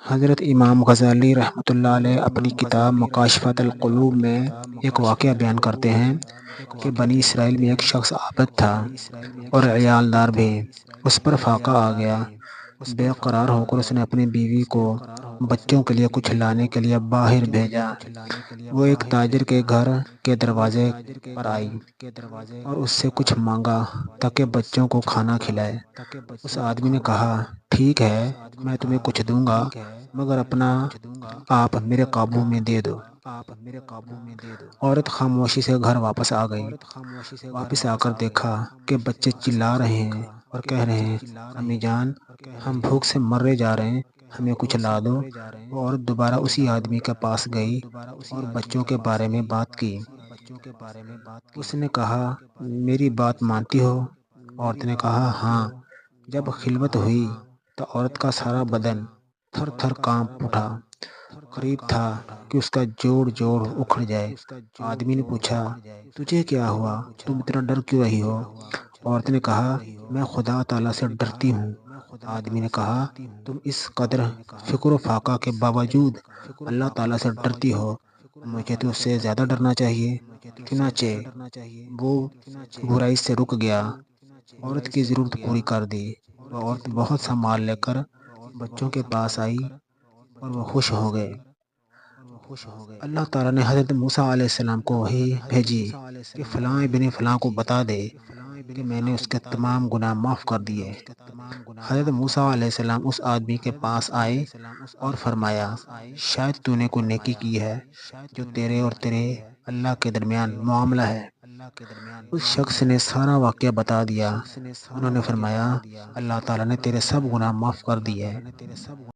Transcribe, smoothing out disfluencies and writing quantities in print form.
حضرت امام غزالی رحمۃ اللہ علیہ اپنی کتاب مکاشفۃ القلوب میں ایک واقعہ بیان کرتے ہیں کہ بنی اسرائیل میں ایک شخص عابد تھا اور عیالدار بھی۔ اس پر فاقہ آ گیا۔ بے قرار ہو کر اس نے اپنی بیوی کو بچوں کے لیے کچھ لانے کے لیے باہر بھیجا۔ وہ ایک تاجر کے گھر کے دروازے پر آئی اور اس سے کچھ مانگا تاکہ بچوں کو کھانا کھلائے۔ اس آدمی نے کہا، ٹھیک ہے، میں تمہیں کچھ دوں گا، مگر اپنا آپ میرے قابو میں دے دو۔ عورت خاموشی سے گھر واپس آ گئی۔ واپس آ کر دیکھا کہ بچے چلا رہے ہیں اور کہہ رہے ہیں، امی جان، ہم بھوک سے مرے جا رہے ہیں، ہمیں کچھ لا دو۔ وہ عورت دوبارہ اسی آدمی کے پاس گئی اور بچوں کے بارے میں بات کی۔ اس نے کہا، میری بات مانتی ہو؟ عورت نے کہا، ہاں۔ جب خلوت ہوئی تو عورت کا سارا بدن تھر تھر کانپ اٹھا۔ قریب تھا کہ اس کا جوڑ اکھڑ جائے۔ آدمی نے پوچھا، تجھے کیا ہوا؟ تم اتنا ڈر کیوں رہی ہو؟ عورت نے کہا، میں خدا تعالیٰ سے ڈرتی ہوں۔ آدمی نے کہا، تم اس قدر فکر و فاقہ کے باوجود اللہ تعالیٰ سے ڈرتی ہو، مجھے تو اس سے زیادہ ڈرنا چاہیے۔ چنانچہ وہ برائی سے رک گیا، عورت کی ضرورت پوری کر دی۔ وہ عورت بہت سا مال لے کر بچوں کے پاس آئی اور وہ خوش ہو گئے۔ اللہ تعالیٰ نے حضرت موسیٰ علیہ السلام کو وحی بھیجی کہ فلاں ابن فلاں کو بتا دے کہ میں نے اس کے تمام گناہ معاف کر دیے۔ حضرت موسیٰ علیہ السلام اس آدمی کے پاس آئے اور فرمایا، شاید تو نے کوئی نیکی کی ہے جو تیرے اور تیرے اللہ کے درمیان معاملہ ہے۔ اس شخص نے سارا واقعہ بتا دیا۔ انہوں نے فرمایا، اللہ تعالیٰ نے تیرے سب گناہ معاف کر دیے۔